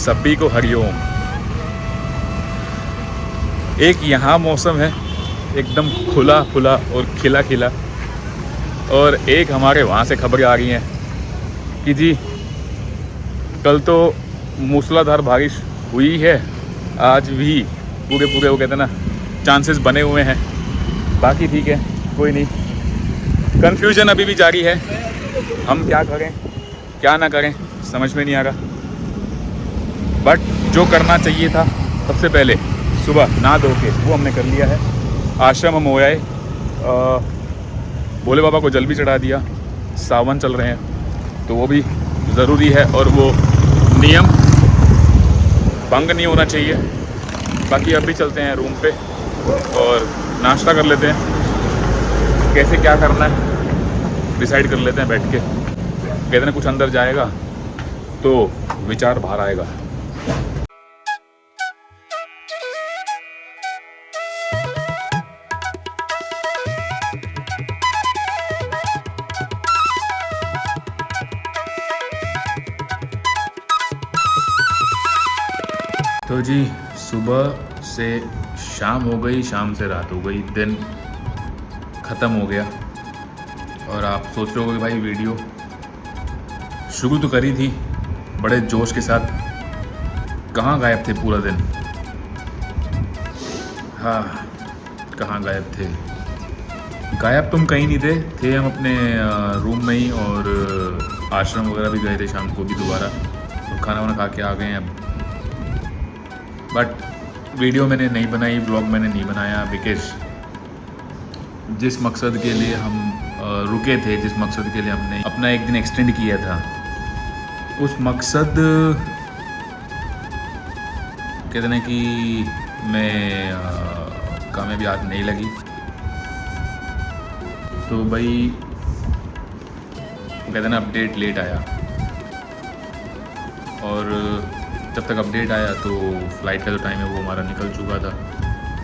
सभी को हरिओम। एक यहाँ मौसम है एकदम खुला खुला और खिला खिला, और एक हमारे वहाँ से खबरें आ रही हैं कि जी कल तो मूसलाधार बारिश हुई है, आज भी पूरे पूरे वो कहते हैं ना चांसेस बने हुए हैं। बाकी ठीक है, कोई नहीं, कन्फ्यूजन अभी भी जारी है, हम क्या करें क्या ना करें समझ में नहीं आ रहा। बट जो करना चाहिए था सबसे पहले सुबह नहा धो के वो हमने कर लिया है। आश्रम हम हो आए, भोले बाबा को जल भी चढ़ा दिया, सावन चल रहे हैं तो वो भी ज़रूरी है और वो नियम भंग नहीं होना चाहिए। बाकी अभी चलते हैं रूम पे और नाश्ता कर लेते हैं, कैसे क्या करना है डिसाइड कर लेते हैं बैठ के। कहते हैं कुछ अंदर जाएगा तो विचार बाहर आएगा। तो जी सुबह से शाम हो गई, शाम से रात हो गई, दिन ख़त्म हो गया। और आप सोच रहे हो कि भाई वीडियो शुरू तो करी थी बड़े जोश के साथ, कहाँ गायब थे पूरा दिन। हाँ, कहाँ गायब थे, गायब तुम कहीं नहीं थे हम अपने रूम में ही, और आश्रम वगैरह भी गए थे शाम को भी दोबारा, और खाना वाना खा के आ गए हैं अब। बट वीडियो मैंने नहीं बनाई, ब्लॉग मैंने नहीं बनाया, बिकॉज जिस मकसद के लिए हम रुके थे, जिस मकसद के लिए हमने अपना एक दिन एक्सटेंड किया था, उस मकसद कहते हैं कि मैं कामयाबी नहीं लगी। तो भाई कहते हैं ना अपडेट लेट आया, और जब तक अपडेट आया तो फ़्लाइट का जो टाइम है वो हमारा निकल चुका था,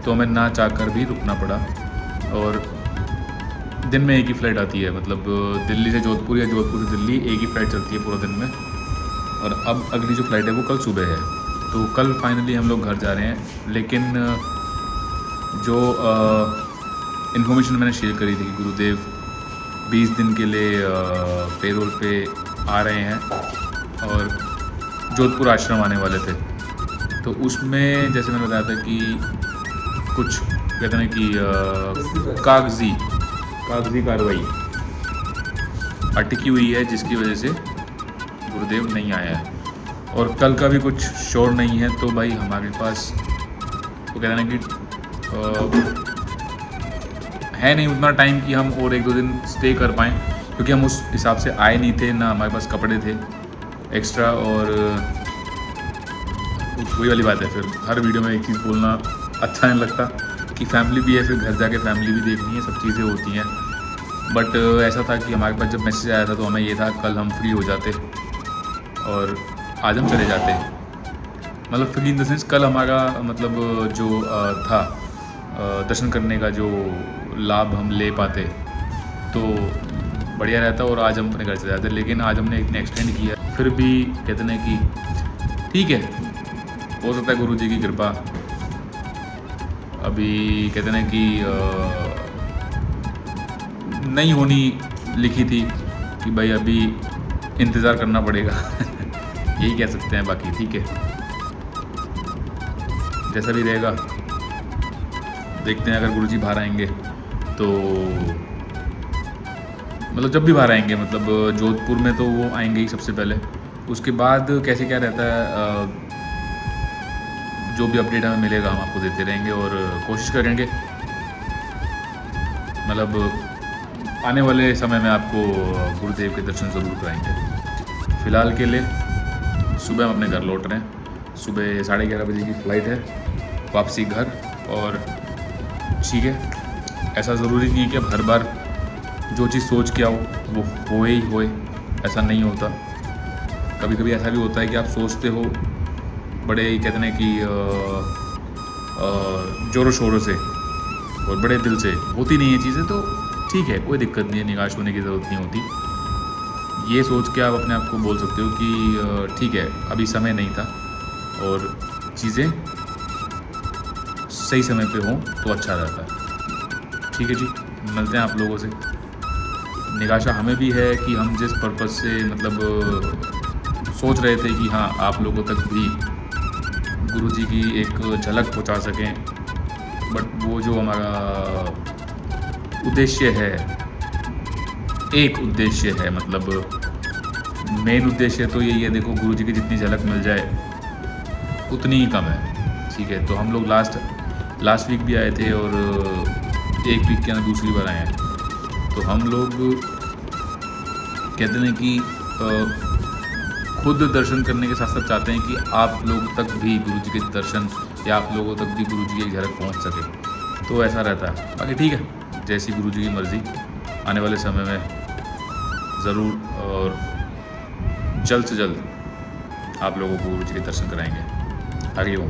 तो हमें ना चाहकर भी रुकना पड़ा। और दिन में एक ही फ़्लाइट आती है, मतलब दिल्ली से जोधपुर या जोधपुर से दिल्ली एक ही फ़्लाइट चलती है पूरा दिन में। और अब अगली जो फ़्लाइट है वो कल सुबह है, तो कल फाइनली हम लोग घर जा रहे हैं। लेकिन जो इन्फॉर्मेशन मैंने शेयर करी थी कि गुरुदेव 20 दिन के लिए पेरोल पे आ रहे हैं और जोधपुर आश्रम आने वाले थे, तो उसमें जैसे मैंने बताया था कि कुछ कहते हैं कि कागजी कार्रवाई अटकी हुई है, जिसकी वजह से गुरुदेव नहीं आया है। और कल का भी कुछ श्योर नहीं है, तो भाई हमारे पास वो कहते हैं कि है नहीं उतना टाइम कि हम और 1-2 दिन स्टे कर पाएँ, क्योंकि हम उस हिसाब से आए नहीं थे, ना हमारे पास कपड़े थे एक्स्ट्रा। और वही वाली बात है, फिर हर वीडियो में एक चीज़ बोलना अच्छा नहीं लगता कि फैमिली भी है, फिर घर जाके फैमिली भी देखनी है, सब चीज़ें होती हैं। बट ऐसा था कि हमारे पास जब मैसेज आया था तो हमें ये था कल हम फ्री हो जाते और आज हम चले जाते, मतलब फ्री इन द सेंस कल हमारा मतलब जो था दर्शन करने का जो लाभ हम ले पाते तो बढ़िया रहता, और आज हम अपने घर चले जाते। लेकिन आज हमने इतने extend किया, फिर भी कहते हैं कि ठीक है, हो सकता है गुरु जी की कृपा। अभी कहते हैं कि नहीं होनी लिखी थी कि भाई अभी इंतज़ार करना पड़ेगा यही कह सकते हैं। बाकी ठीक है, जैसा भी रहेगा देखते हैं। अगर गुरुजी बाहर आएंगे तो मतलब जब भी बाहर आएंगे, मतलब जोधपुर में तो वो आएंगे ही सबसे पहले, उसके बाद कैसे क्या रहता है जो भी अपडेट हमें मिलेगा हम आपको देते रहेंगे, और कोशिश करेंगे मतलब आने वाले समय में आपको गुरुदेव के दर्शन ज़रूर कराएंगे। फ़िलहाल के लिए सुबह हम अपने घर लौट रहे हैं, सुबह 11:30 बजे की फ़्लाइट है, वापसी घर। और ठीक है, ऐसा ज़रूरी नहीं है कि अब हर बार जो चीज़ सोच के आओ वो होए ही होए, ऐसा नहीं होता। कभी कभी ऐसा भी होता है कि आप सोचते हो बड़े कहते हैं कि ज़ोरों शोरों से और बड़े दिल से, होती नहीं है चीज़ें, तो ठीक है, कोई दिक्कत नहीं है, निराश होने की ज़रूरत नहीं होती। ये सोच के आप अपने आप को बोल सकते हो कि ठीक है, अभी समय नहीं था, और चीज़ें सही समय पे हों तो अच्छा रहता है। ठीक है जी, मिलते हैं आप लोगों से। निराशा हमें भी है कि हम जिस पर्पज़ से मतलब सोच रहे थे कि हाँ आप लोगों तक भी गुरुजी की एक झलक पहुंचा सकें, बट वो जो हमारा उद्देश्य है, एक उद्देश्य है, मतलब मेन उद्देश्य तो यही है, देखो गुरुजी की जितनी झलक मिल जाए उतनी ही कम है। ठीक है, तो हम लोग लास्ट वीक भी आए थे और एक वीक के अंदर दूसरी बार आए हैं। तो हम लोग कहते हैं कि खुद दर्शन करने के साथ साथ चाहते हैं कि आप लोग तक भी गुरुजी के दर्शन या आप लोगों तक भी गुरुजी की एक झलक पहुंच सके। तो ऐसा रहता है। बाकी ठीक है, जैसी गुरुजी की मर्ज़ी, आने वाले समय में ज़रूर और जल्द से जल्द आप लोगों को गुरुजी के दर्शन कराएंगे। हरि ओम।